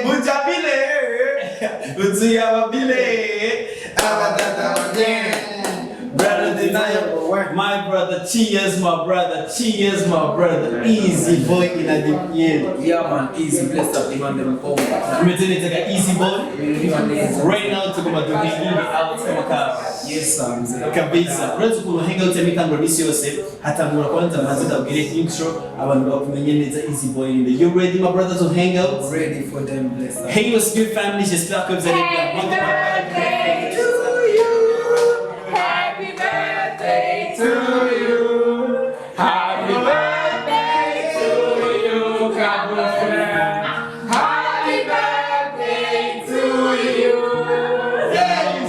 Mujabile, Utsuyabile, brother denial, my brother, cheers, my brother, cheers, my brother, easy boy in a deep year. Yeah, man, easy, blessed up, even them phone. Mutoni take an easy boy. Right now, to come to hang out, yes, sir. Kabisa. Brother, to hang out, tell me time release yourself. Hata mura kwanza mazita great intro. Abantu bakumenye neza easy boy in the. You ready, my brother, to hang out? Ready for them, blessed up. Hey, what's good, family? J'espère que vous allez bien. Happy birthday to you. Happy birthday to you. Happy birthday to you, Kaboss4Real. Happy birthday to you. Yes.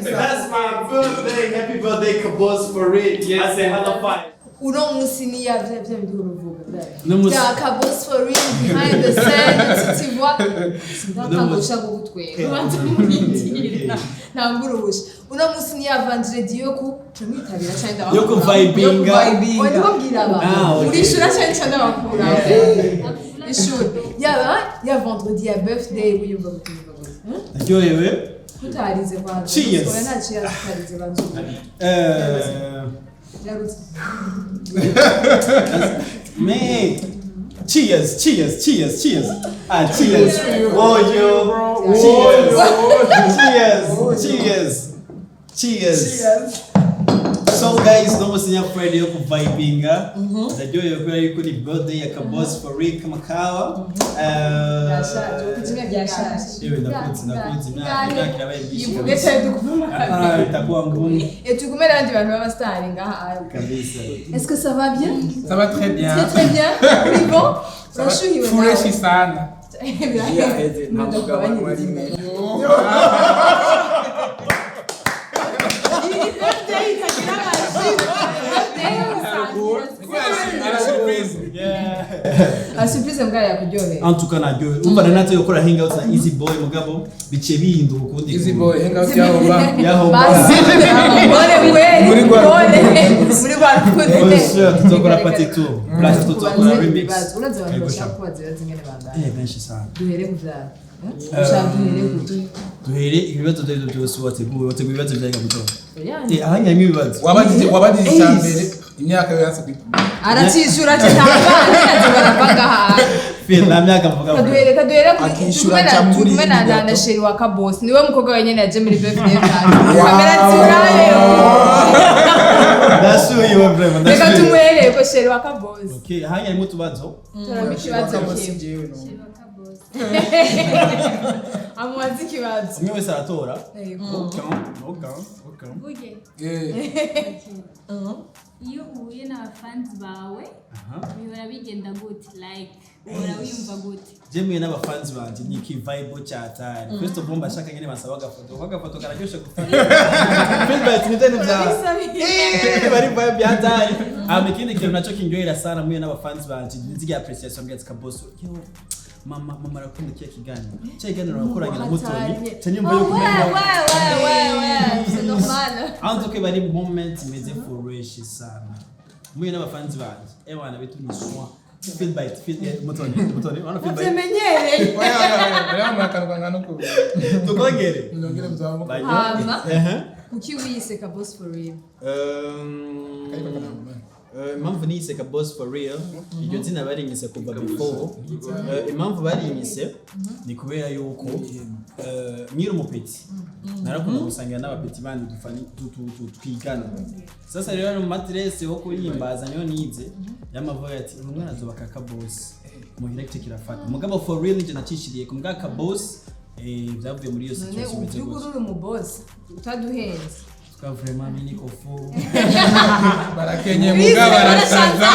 That's my birthday. Happy birthday, Kaboss4Real. Yes. I say hello five. Uno musini ya vya ya Kaboss4Real behind the scenes, tu vois. Ndakangusha gutwera. Nangurusha. Uno musini ya vendredi yoku tumwitabira cyane Yoko vibinga. Wadi wabwira aba. Urishura cyane cyane abakura. Ishuri. Ya vendredi ya birthday uyumva gutumva. Aryohewe. Kutarize kwanza. Cheers. Kwa nta cheers kutarize banzu. Man, cheers. Ah, cheers. Oh, yo, cheers. So guys, no musinya Friday yo kuvibinga. Najua yo kwa yuko ni birthday ya Kaboss4Real kama kawa. Yashaje, kutimia byashaje. Ewe ndakutse Yibugete dukuma. Itakuwa ngumu. Et tu connais l'un du b'abastari ngaha. Kabisa. Est-ce que ça va bien? Ça va très bien. Très bien. Oui bon. Urashuhiwe fresh sana. La surprise mbwa yakuryoheye. En tout cas naryohewe. Umva nanate yokora hangout na easy boy mugabo bice bihinduka ukundi. Easy boy hangout yahomba. Muri tutokora party tour. Plus tutokora remix. Uraza abantu bashaka kubazira zingene bangana. Benshi sana. Duhere kuvyara. Ushaka duhere kutu. Duhere ibibazo byo byose wateguye ibibazo byaga gutora. Ahanyanye ibibazo. Wabadije cyambere imyaka yose aracishura cyangwa barapanga ha. Feel na myaka mvuga. Kaduhere tukumwe na sheri wa Kaboss. Niwe mukobwa wenyene yaje muri birthday yacu. Kamera turayo. Ndashuye vraiment. Reka tumwere ko sheri wa Kaboss. Okay, ahanyanye mutubazo. Turamikibazo kiwe. Amwazi kibazo. Umwe wese aratora. Okay. Buge. Iyo uhuye n'abafans bawe bihora bigenda gute, like uhora wiyumva gute? Jemwe n'abafans banje ni ki vibe cyatari. First of all mbashaka nyene basaba agafoto kararyoshe gufata. Feedback ni tena bya. Bari vibe byatari. Ikindi kintu naco kinjoyera sana mwe n'abafans banje nziga appreciation bya Kaboss. Yo mama rakunda kiya kiganiro. Cyeganiro rakoranye na Mutoni. Tanyumva yo kumenya. C'est normal. Antoke bari moment meze fresh sana. Mwe n'abafans banje. Ebana betu ni soin. Feedback Mutoni wana feedback. Tumenyere. Wala mwakanwa ngano ko. Tukongere. Ndongere mzamu. Hama. Kuki wise Kaboss4Real? Impamvu nise Kaboss4Real iryo zina barinyise kuva before. Impamvu barinyise ni kubera yuko nyiri umupeti narakunda gusangira n'abapeti bandi twigana. Sasa rero mu matresse ho kuyimbaza nyo nize yamavuga ati umwana azobaka Kaboss muhira kirafata mugabo 4Real nje nacishiriye ku mga Kaboss byavuye muri iyo situation bimeze gose. Uri mu boss utaduhenze. Vraiment mini kofu. Barakenye mugabo barasaza.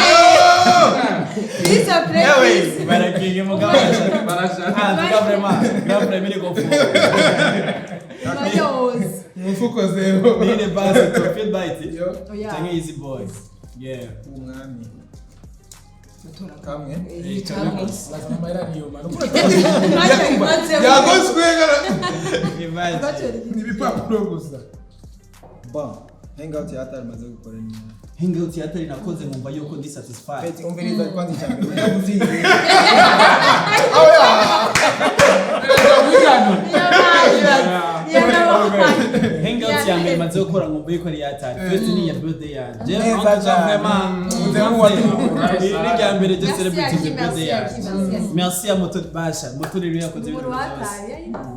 Please apply. Ewe barakenye mugabo barasaza. Ah, vraiment mini kofu. Umufuko zero. Nine basi to fit bite. Yo. Tange easy boy. Yeah. Umwami. Mutora Kamwe. kamwe Amahera niyo mano. Yagoswe Imagine. Ibipapuro gusa. HangOut yatari maze gukora ni. HangOut yatari nakoze nkumva yuko ndi satisfied. Peti umviriza kwanza cyane. Uyavuze. HangOut ya mbere maze gukora nkumva yuko ari yatari. First ni ya birthday yanje. Neza cyane. Ni ya mbere je celebrate the birthday yanje. Merci à Mutoni Basha. Mutoni Liesse yakoze ibintu byose.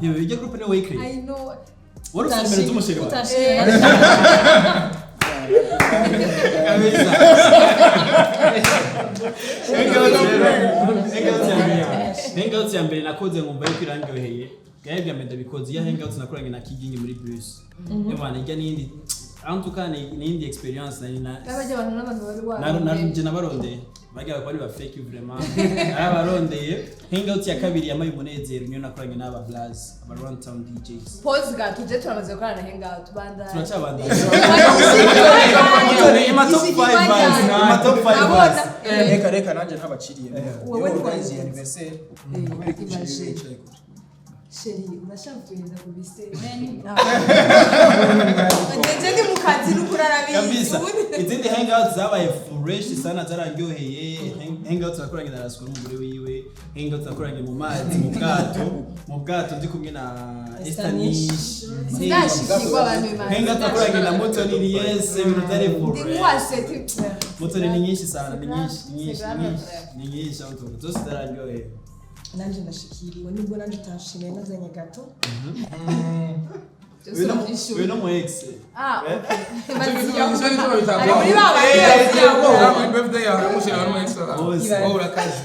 Yo, ijya group ni wake. I know. Wari usomera tumushiri wa. HangOut ya mbere nakoze nkumva yuko irangyoheye. Gahebya menda bikoze ya HangOut nakoranye na Kigingi muri bus. Ebana ijya nindi antukane nindi experience na Kabaje abantu n'abantu bari na nje nabarondeye. Bagiye bakora ba fake vraiment. Arabarondeye. HangOut ya kabiri yamaye umunezero niyo nakoranye n'aba Blaz, aba Runtown DJs. pause ga tuje turamaze gukorana na hangout banda. Turacabanda. Reka nanje ntabaciriye. Wowe Organize anniversaire. Kubera ko Imagine. cyicaye. Sheri urashavuye ku bise. Then Ndi mu kazi n'ukurara Kabisa. Izindi hangouts zabaye fresh sana zararyoheye. Hangouts nakoranye na Rasco n'umugore wiwe. Hangouts nakoranye mu mazi mu bwato ndi kumwe na Estanish. Ndashikirwa abantu bimana. Hangouts nakoranye na Mutoni Liesse ibintu byari Ndi fresh. mwase Mutoni ni nyinshi sana, ni nyinshi auto. Zose zararyoheye. Nanje ndashikiriwe nibwo nanje utashimiye nazanye gato. Wewe no mu ex. Okay. Birthday yawe mushira hano extra. Oh urakaze.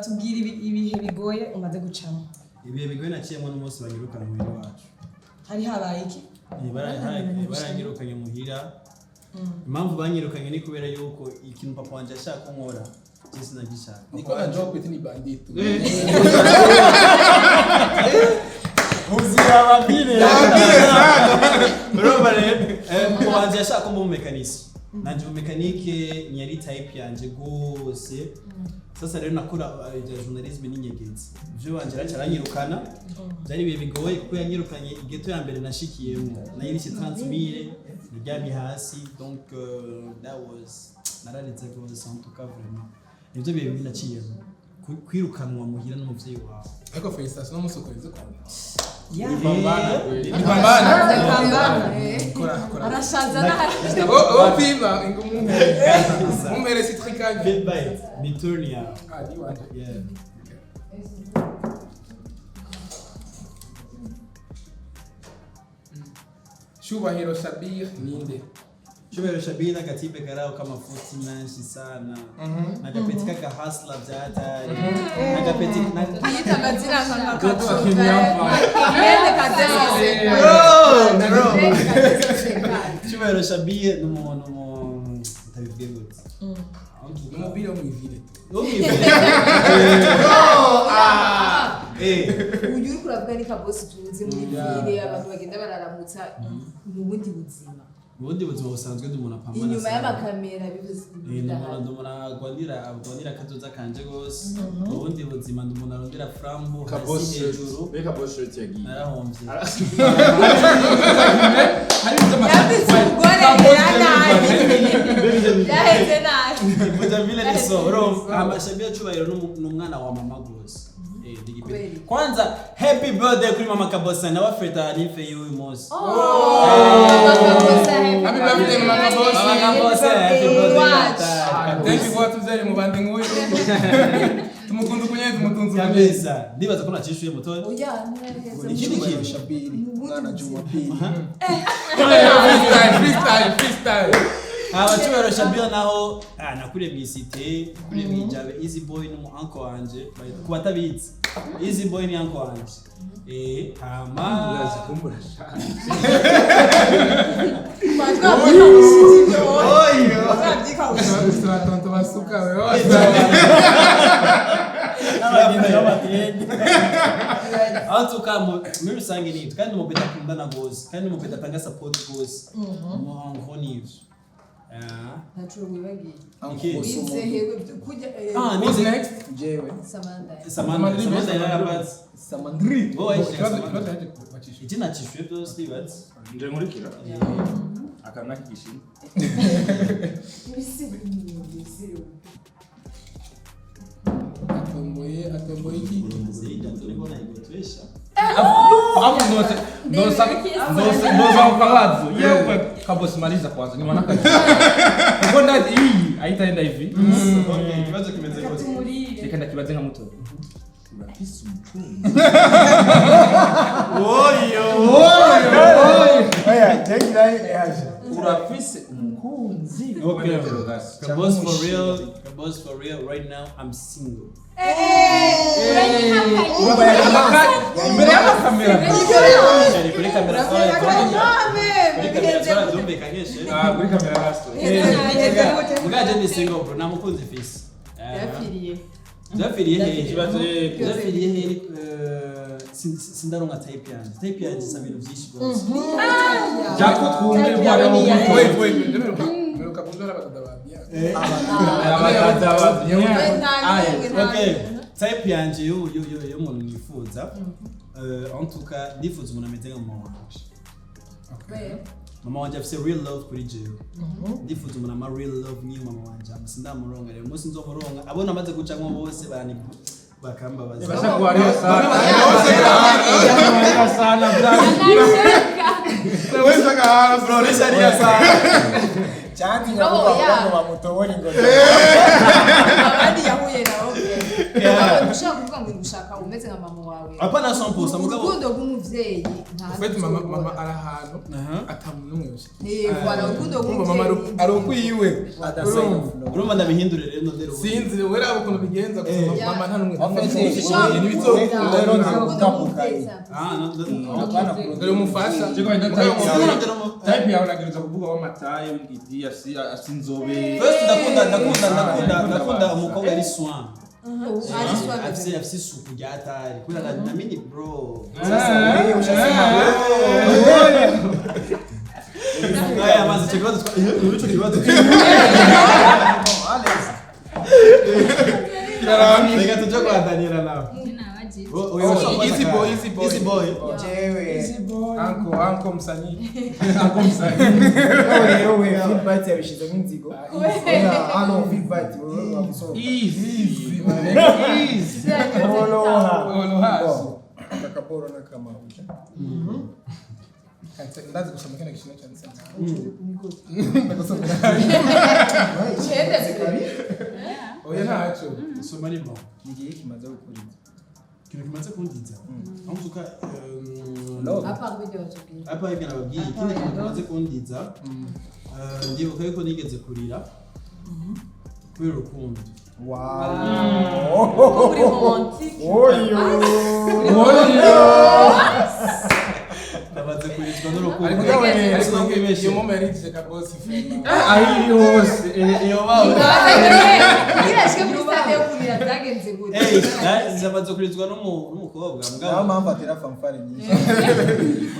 Tubwira ibihe bigoye umaze gucamo. Ibihe bigoye naciyemo n'umunsi banyirukana mu muhira wacu. Hari habaye iki? Baranyirukanye muhira. Impamvu banyirukanye ni kubera yuko ikintu papa wanje ashaka nkora. Jesi nagishaka. Niko na job iti ni bandito. Uzira babire. Robert, papa wanje ashaka kumba umumekanisi. Nanje umumekanike nyari type yanje gose. Sasa rero nakora journalism n'inyegenzi. Je wanje aranyirukana. Byari bihe bigoye kuko yanyirukanye igeto ya mbere nashikiyemo. Nayirishe 30,000 nijyami hasi donc that was nararize gose en tout cas vraiment. Nibyo bihe bindi naciyemo. Kwirukanwa muhira n'umuvyeyi wawe. Ariko Felicitas no musokoreze kwa. Yeah. Nipambana. Kora. Arashaza na hari. Oh pima umere sitrikanye. Fit bite. Mutoni ya. Di wanje. Yeah. Shubahiro Shabir ninde? Shubahiro Shabir nakatipe karao kama futi menshi sana. Nakapeti kaka hustler vya hatari. Nakapeti Ayita mazina kama kato. Shubahiro Shabir n'umuntu tabivuge gute. Umubiri wo mwivire. Uyu uri kuravuga ni Kaboss tuzi muri vile abantu bagenda bararamutsa mu bundi buzima. Ubundi buzima busanzwe ndumuna pamana. Inyuma y'amakamera bivuze. ndumuna kazoza kanje gose. Ubundi buzima ndumuna arondera frambo Kaboss hejuru. Beka Kaboss yagiye. Narahombye. Yabise umugore yaranaye. Yaheze naye. Muja vile ni so. Ro amashabia Chubahiro n'umwana wa mama gose. Kwanza happy birthday kuri mama Kaboss na wafeta nife yuyu mosi. Happy birthday mama Kaboss. Mama Kaboss happy birthday. Thank you for tuzere mu bandi nguyu. Tumukundu kunye tumutunzu Kabisa. Ndibaza ko nacishuye Mutoni. Oya, Ikindi kintu Shabiri mwana Jumapili. Freestyle. Chubahiro Shabir naho nakuriye mu cité, nakuriye mu Jabe Easy Boy n'umu uncle wanje. Kubatabizi. Easy Boy ni uncle wanje. Hama Lazikumbura. Tonto basuka wewe. En tout cas, muri rusange ni kandi umupeta akundana gose kandi umupeta atanga support gose umuhango n'ivyo ntaco wibagiye Okay. wizehewe kujya Who's next? jewe Samantha yarabaza samandri wowe Ikibazo yaje kubacisha. iki nacishuye byose bibaza nje nkurikira akana kishimye Atomboye iki? zida tulibona igotwesha Hapo ndo ukawazo. Yewe Kaboss maliza kwanza. Ni mwanaka. Uko ndazi hii haitaenda hivi. okay kibazo kimeze gose Nikaenda kibaze nka muto. urafise umutunzi oya jengira yaje urafise umukunzi Okay. Kaboss for real right now I'm single Imbere y'amakamera. kuri kamera sora zumbe kanyeshe Kuri kamera rasto. mugaje ni single bro namukunzi fisi yapfiriye Zafiriye hehe Ikibazo Zafiriye hehe sindaronka type yanjye sa bintu byinshi gose Jako twumve bwana wo wait Meruka kundora bakadababia. okay type yanjye yo umuntu nifuza en tout cas ndifuza umuntu ameze nka mama wanje mama wanje afise real love kuri jewe ndifuza umuntu ama real love niyo mama wanje sindamuronga rero umunsi nzomuronga abona amaze gucamwo bose bakambabaza Basha kuaria sana bra. weza ka bro nisharia sana chanti nyakuba ngo bamutobora ngo abandi yahuye nawe ushaka kuvuga ngo ushaka umeze nka mama wawe apana 100% mugabo urukundo rw'umuvyeyi Ufite mama ari ahantu atamunumwe gusa. wala urukundo Mama rw'umuvyeyi ari ukwiwe. urumva ndabihindure rero ndero Sinzi wera ukuntu bigenza gusa mama nta numwe. Dore umufasha. type yawe nagiriza kuvuga w'amataye w'ingidi asinzobe first ndakunda umukobwa ari swan afise isuku ryatari kubera na mini bro aya mazi kibazo icyo kibazo reka tujye kuhatanira nawe Easy boy. jewe Anko msanii. wewe feedback yabishizemo inzigo hano feedback wewe wamusoma Easy. akaporo na kama uja Ndazi kusoma kile kishina cha nisema. Oya nacho. soma libo ngiye kimaze gukuriza kintu kimaze kundiza amutuka apa video tubiri hapa hivi nababwiye ikindi kintu kimaze kundiza ndibuka yuko nigeze kurira kubera urukundo wow kuri romantique nabaze kurizwa n'urukundo Ariko iyo mama yarize Kaboss FM. ahiri hose iyo bawe irashwe muri stade yo kurira zagenze gute nabaze kurizwa n'umukobwa naho mugabo mpamvu atera fanfare nyinshi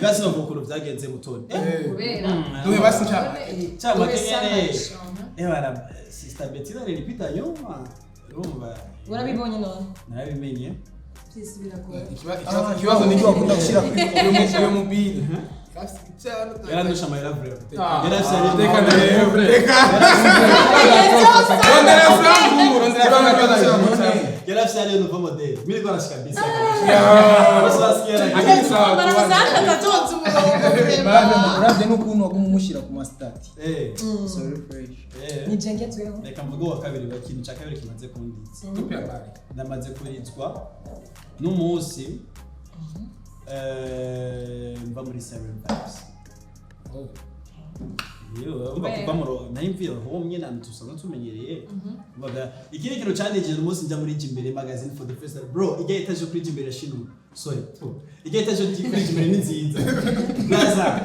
bwasi no kukuru byagenze Mutoni kubera Duhe basi cha. chama kenyene bana sister Bettina nilipita nyuma urumva urabibonye none narabimenye please biragoye Ikibazo ni akunda gushyira kuri iyo mubili. yarandusha my love rero Reka ndebe. Rondera frangu, rondera frangu. yarafise ari no model mimi kwa nashika bisa barazana tatonze umurongo uravye n'ukuntu wagumushyira ku mastati so refresh ni jengetsweho reka mvuge wa kabiri wa kintu cya kabiri kimaze kunditse namaze kurizwa n'umunsi mva muri 7 vibes yo umva kuva mu naimvira ho nyina ntusanga tumenyereye baga ikindi kintu cyandejeje umunsi njya muri Jimbere Magazine for the first time bro ijya etaje kuri Jimbere shinu sorry ijya etaje kuri Jimbere ni nziza naza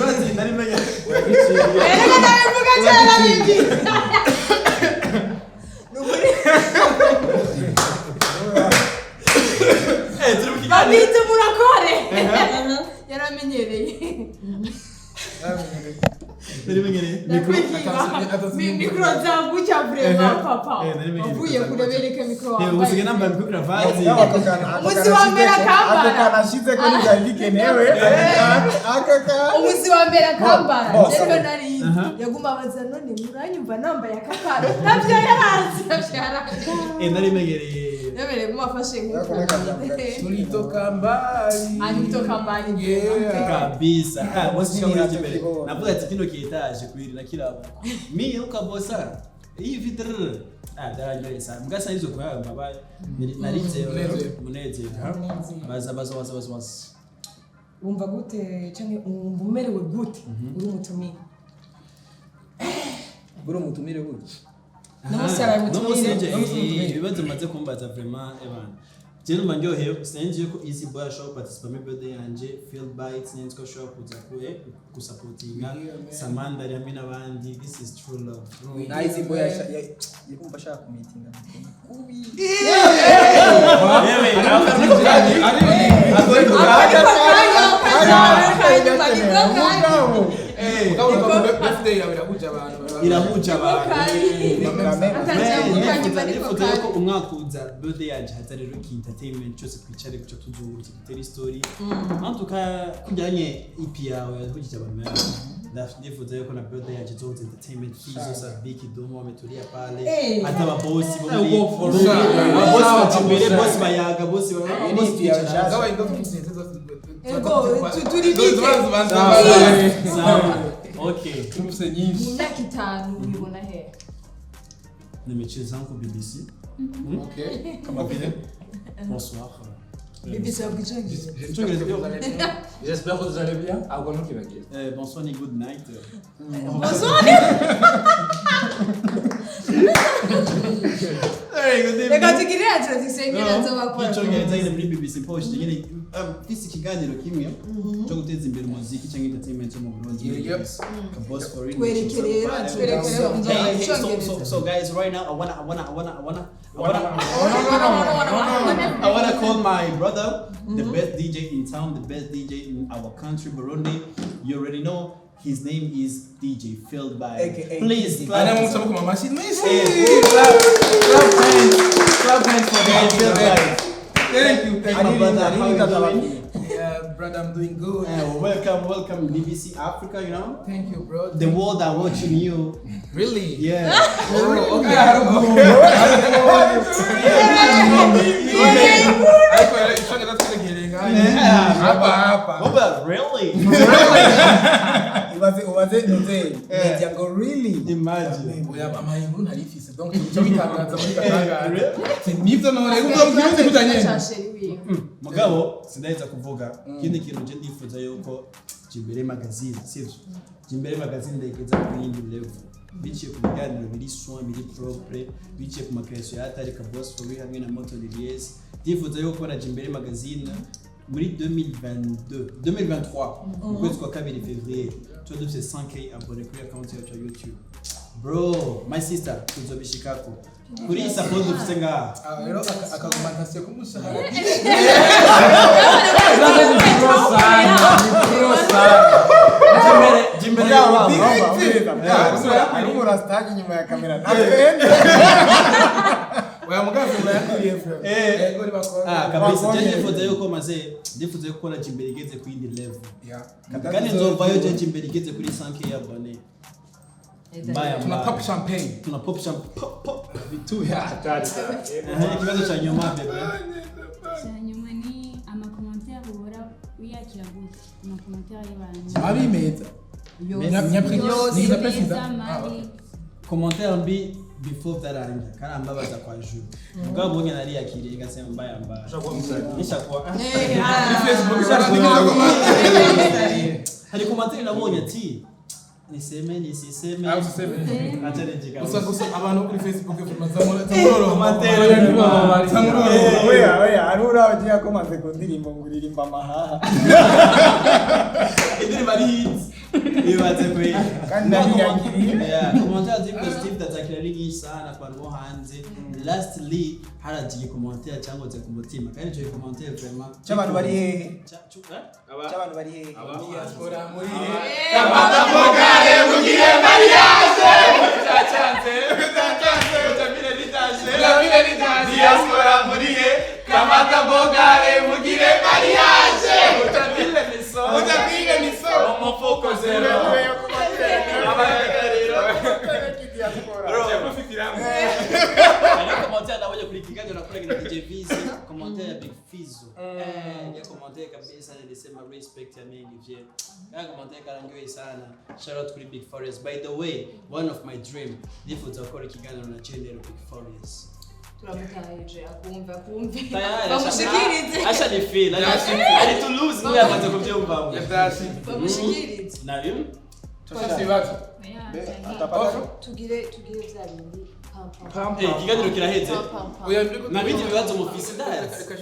rozi nari menya ndabivuga cyane nindi babita murakore Nari menyereye. Mikro zangu cha vrema papa. Uvuye kurebereka mikro wawe. Usigaye nambaye mikro cravat. Umuzi wa mbere akambara. Akakana ko nizabikenewe. Umuzi wa mbere akambara. Rero nari yaguma abaza none muranyumva nambaye akakara. Navyo yarazi. Nari menyereye. Yabere mumafashe nk'uko. Tulitoka mbali. Alitoka mbali. Kabisa. Wasishika muri Jimbere. Navuga ati kino kietaje kwirira kirabo. Mimi ukabosa. Hivi drr. Darangiye sana. Mugasa nizo kwa baba. Narize munezero. Baza. Wumva gute canke umerewe gute uri umutumire? Bro mutumire gute? Namusara mutumire. Ibibazo maze kumbaza vraiment ebana. Jeno mandyoheye senje ko easy boy shop participa mu birthday yanje feel bites nens ko shop kuza kusupportinga Samanda hamwe n'abandi. This is true love. Na easy boy yakumva ashaka kumitinga. Irahuja abantu ko umwaka uza birthday yanje hazarero entertainment cyose kwicare guca tuzungurutse dutera story antuka kujyanye EP yawe kujya abantu ndifuza yuko na birthday yanje zoze entertainment fizo sa biki domo ametulia pale hata mabosi Jimbere boss bayaga boss Gawa ndo kizinze zose. Okay. Tumuse nyinshi. Imyaka 5 ubibona he? Nimecheza zangu BBC. Okay. Kama vile bonsoir. BBC abwicangiye. J'espère que vous allez bien. Agona kibagiye. Bonsoir ni good night. Bonsoir. Reka tugire introduction ngezo bakora. Icyongereza nyine muri BBC post nyine fisi kiganiro kimwe cyo guteza imbere umuziki cyangwa entertainment mu Burundi. Kaboss4Real. So guys, right now I wanna call my brother, the best DJ in town, the best DJ in our country, Burundi. You already know. His name is DJ Filled by. Please clap. Clap hands for DJ Filled by. Thank you. Brother, I'm doing good. Welcome BBC Africa, you know. Thank you, bro. The world are watching you. Really? Yeah. Really? Ubaze nze ngo really Imagine. Oya amayinkuru ntarifise donc cyo bitangaza muri katanga. Nivyo none kuko mbyuze kutanyene. Mugabo sindaheza kuvuga kindi kintu je ndifuza yuko Jimbere Magazine, sivyo? Jimbere Magazine ndegeza ku yindi level. Biciye ku biganiro biri soin biri propre, biciye ku makreation ya atari Kaboss4Real hamwe na Mutoni Liesse. Ndifuza yuko na Jimbere Magazine muri 2023 ukwezi kwa 2 février tu as dufite 5k abonné kuri account yacu ya YouTube. Bro, my sister tuzobishikako kuri support dufite nga Rero akagumantation kumushahara. Jimbere yawa ari mu rastagi nyuma ya kamera. Oya mugaze yakuriye bro. Yego ni bakora. Kabisa ndifuza yuko maze ndifuza yuko na Jimbere igeze ku yindi level. Yeah. Kandi nzovayo je Jimbere igeze kuri 5k abonné. Tuna pop champagne. Tuna pop champagne. Pop. Vitu ya hatari. Kibazo cha nyuma bebe. Nyuma ni amakommentaire ubora uyakira gute amakommentaire y'abantu Abimeza. Commentaire mbi before tarangira karamba baza kwa juru. Mugabo bonye nari yakiriye gasema mbaya mbaya. Nishakuwa. Facebook hari commentaire nabonye ati niseme nisiseme. Atarejika. Gusa abantu kuri Facebook bazamura commentaire Oya arura ugiye komanze ku ndirimbo nguririmba amahaha. Indirimbo ari hits. Ibaze kwe. Kandi nabiyagiriye. Yeah, commentaire ziri positive ndazakira ari nyinshi sana ku bantu bo hanze. Lastly haragiye commentaire cyangwa ze ku mutima. Kandi cyo commentaire vraiment. Cy'abantu bari hehe? Cy'abantu bari hehe? Diaspora muri Kamata bogare mugire mariage. Cyacanze. Utamire litaje. Diaspora muri he. Kamata bogare mugire mariage. Utamire miso. Umufuko zero. Abagariro. Ari commentaire nabonye kuri kiganiro nakoraga na DJ Vizi, commentaire ya Big Fizo. Ya commentaire kabisa nilisema respect ya mengi vye. Ya commentaire karangiwe sana. Shout out kuri Big Forest. By the way, one of my dream ndifuza gukora ikiganiro na channel Big Forest. turamutaje akumva kumvi Tayari bamushikirize acha ni feel. Ari to lose ngiye amaze kubyumva. bamushikirize Nabyo? ibibazo. tugire vya bindi pam Ikiganiro kiraheze. Oya ndiko Nabindi bibazo mufise dance. reka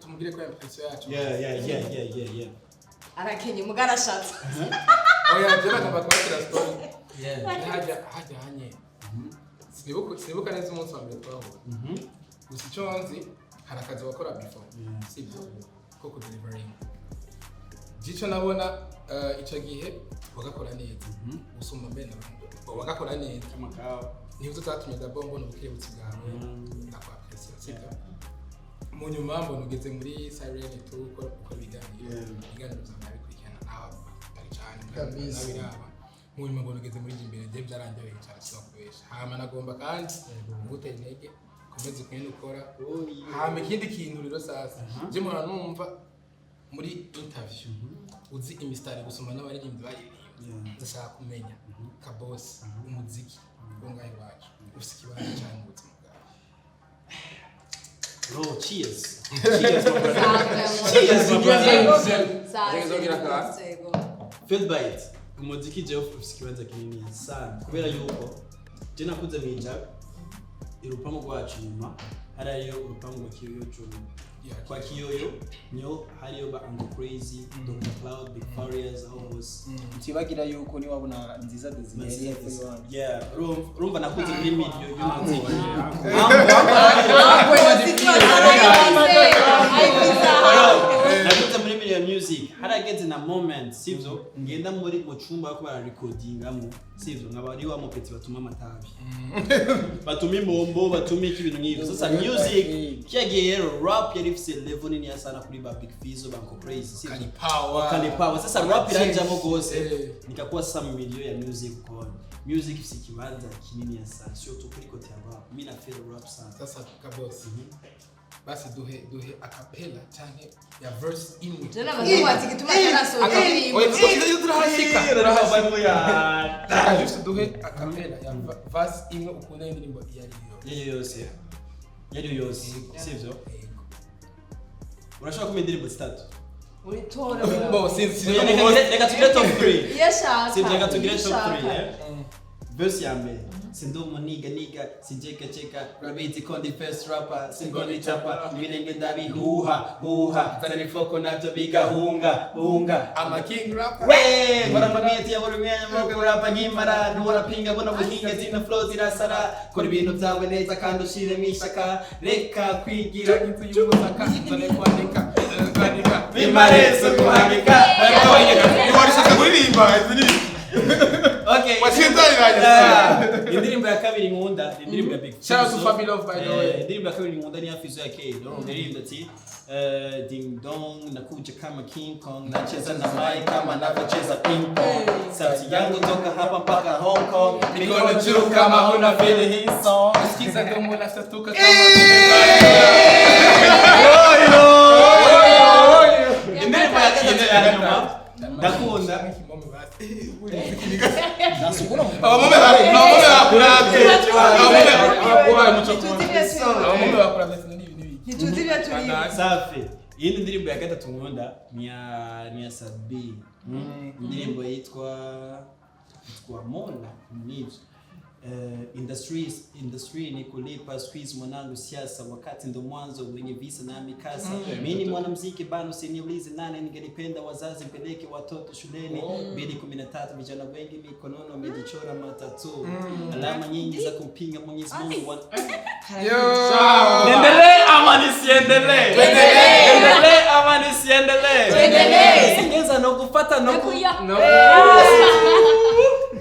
tumugire ko impression yacu. Yeah. arakenye mugarashatse Oya je bagomba kubakira story. Yeah. Hajya hanye. Sinibuka neza umunsi wa mbere twahura. Gusa icyo nzi hari akazi wakora before. Sibyo ko ku delivering. Gico nabona icyo gihe wagakora neza. Usumba mbere wagakora neza. Niba tutatumye da bombo n'ubukebutsi bwawe ndakwapresiya sibyo. Mu nyuma mbona ugeze muri Siren tu uko biganiro byawe bikurikirana nawe atari cyane nabiraba. Mu nyuma mbona ugeze muri Jimbere je byarangiye cyane cyokubesha. Hama nagomba kandi gutera intege komeze kwene ukora. Hama ikindi kintu rero sasa je mura numva muri interview uzi imistari gusoma n'abaririmbyi bayiririmba. Ndashaka kumenya Kaboss umuziki bongaye wacu ufite kibanza cyane mu buzima bwawe. Bro, cheers. Feel by it. Umuziki je ufite kibanza kinini sana. Kubera yuko je nakuze mwija irupango rwacu nyuma hariyo urupango rwa Kiyoyo Juru. Kwa Kiyoyo nyo hariyo ba Uncle Crazy, Dr. Cloud, Big Farias, almost. Utibagira yuko ni wabona nziza design. Yeah, rumba nakuze muri media y'umuziki. Nakuze muri media music. Harageze na moment sivyo ngenda muri mu cyumba ko bara recordingamo sivyo nkabari wa mupeti batuma amatabi. Batuma imbombo, batuma ibintu nk'ibyo. Sasa music kiyagiye rap yari ifite level nini sana kuri ba Big Fizo ba Uncle Crazy sivyo. Kalipawa. Sasa rap iranjamo gose nikakuwa some video ya music kwa music ifite kibanza kinini sana sio tu kuri kote ya rap. Mimi na feel rap sana. Sasa Kaboss basi duhe acapella cyane ya verse imwe. Jana bazungu ati gituma kana soka iri. Oya turahashika. Just duhe acapella ya verse imwe ukunda indirimbo yari yose sivyo. Urashaka kumenya indirimbo zitatu Uri tora bo sinzi reka tugire top 3 yashaka sivyo reka tugire top 3 verse ya mbere sindumu niga sinjeka cheka rabiti kondi first rapper singoni chapa milenge ndabihuha tani foko navyo bigahunga I'm a king rapper. we baramwete yaburumenya moko rapa nkimara ntura pinga bona buhinga zina flow zirasara kora ibintu byawe neza kandi ushire mwishaka reka kwigira inzu y'ubutaka zone kwandika bimareso kuhagika Warishaka kuririmba izini. okay indirimbo ya kabiri nkunda indirimbo ya Big Shout out to Family Love by the way. indirimbo ya kabiri nkunda ni Fizo ya K ndirimbo ati ding dong nakuja kama King Kong nacheza na mai kama navyocheza ping pong sauti yangu toka hapa mpaka Hong Kong mikono juu kama una feel hii song Sikiza domo la statuka kama indirimbo ya nyuma ndakunda safi. Iyi ndirimbo ya gatatu nkunda ni ya Sabi. Indirimbo yitwa Mola nivyo. industry ni kulipa squeeze mwanangu siasa wakati ndo mwanzo wenye visa na mikasa. Mimi mwanamuziki bado usiniulize nani ningelipenda wazazi mpeleke watoto shuleni 2013 vijana wengi mikonono wamejichora matatu alama nyingi za kumpinga Mwenyezi Mungu. Endelee ama nisiendelee? Endelee ama nisiendelee? Singeza no kupata no.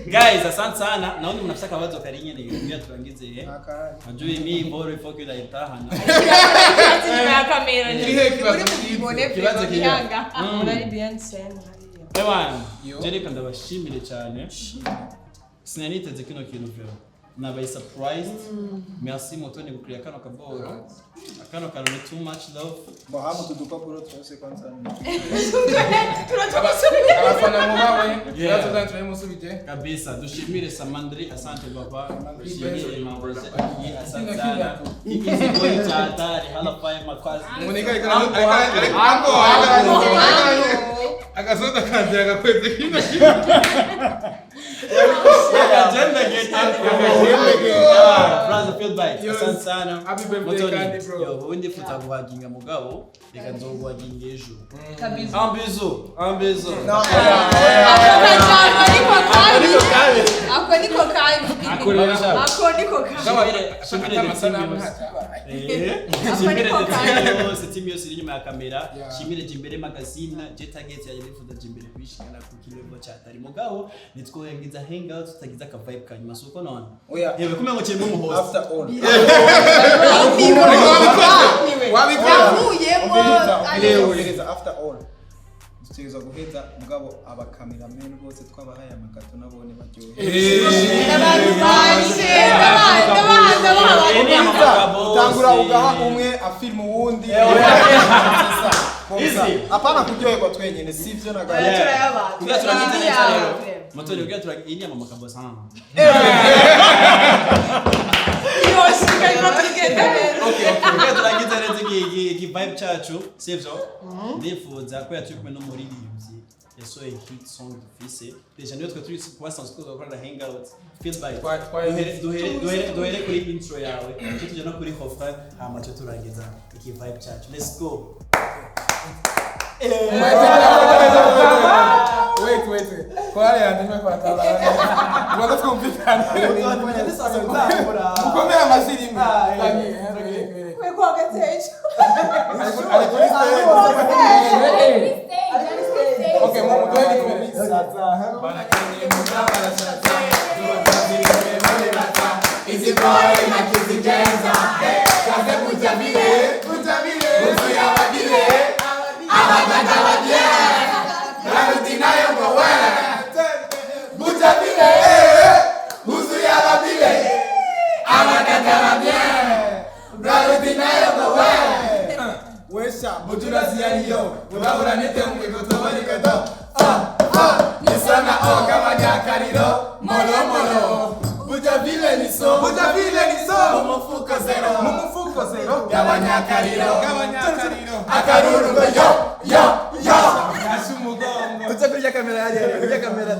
Guys, asante sana. Naona mnafsaka wazo karinye ni kuja tuangize Najui mimi bora ifoke la itahana. Kamera ni Kibazo Yanga. Unari Beyonce. Ewan, Jereka ndabashimire cyane. Sinaniteze kino kintu vyo. Nabaye surprised. Merci Mutoni gukuriya kano kaboro. Akano karone too much love. Bahamu tudupapuro twose kwanza. Abafana mubawe. Turatuzana turamusubije. Kabisa dushimire Samandri asante baba. Dushimire Mamboze asante sana. Ikizi boy chatari hala paye makwazi. Munika akasoda kandi agakwete kino. Brother feel bite. Asante sana. Happy birthday kandi bro. Yo ubundi futa guhaginga mugabo reka nzoguhaginga ejo. Kabisa. Ambezo. Ako niko kabi. Shimire inyuma ya kamera. Shimire Jimbere Magazine. Je target ya yifuza Jimbere kwishikana ku kilembo cha tari mugabo nitwoyengiza hangout tutagiza ka vibe kanyuma suko none. Yewe kumenya ngo cyemwe mu host. After all. After all. Tutegeza guheza mugabo abakamerameni bose twabahaye amakato nabone baryohe. Utangura ugaha umwe afilm uwundi. Apana kuryoherwa twenyene sivyo na gari. Kugira turagize neza rero. Mutoni kugira turagize ini ama Kaboss sana. Okay. Kugira turagize neza ki vibe chacu sivyo. Ndifuza ko yatukwe no muri rivyi. Yasohoye hit song dufise. Deja niyo turi kubasanzwe gukora hangout. Feels by. Duhere kuri intro yawe. Tujya no kuri hofra hama cyo turagiza iki vibe chacu. Let's go. Wait. Kwale andime kwa tabara. Ngoja tukumvikane. Ukomea masilimu. Wewe kwa gatejo. Okay, mama twende kwa Bana Easy boy na kizijenza. Kaze kutabile. Uzo ya wadile. Abaganda wadile. Narudi nayo mwe. Kutabile. Uzo ya wadile. Abaganda wadile. Narudi nayo mwe. Wesha mujura ziyariyo. Urabura nite mwigoto barikato. Nisana kama nyakariro. Molo. Bujavile ni so. Mumufuko zero. Gabanyakariro. Akaruru ngo yo. Ashumugongo. Tutakuja kamera hadi.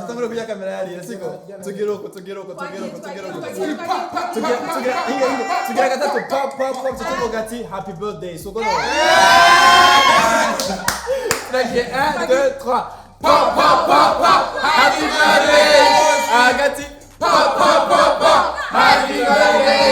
Tutakuja kamera hadi. Siko. Tugiroko. Tugira gatatu pop tutuko gati happy birthday. So gono. Like 1 2 3. Pop. Happy birthday. Gati. Pop. Happy birthday.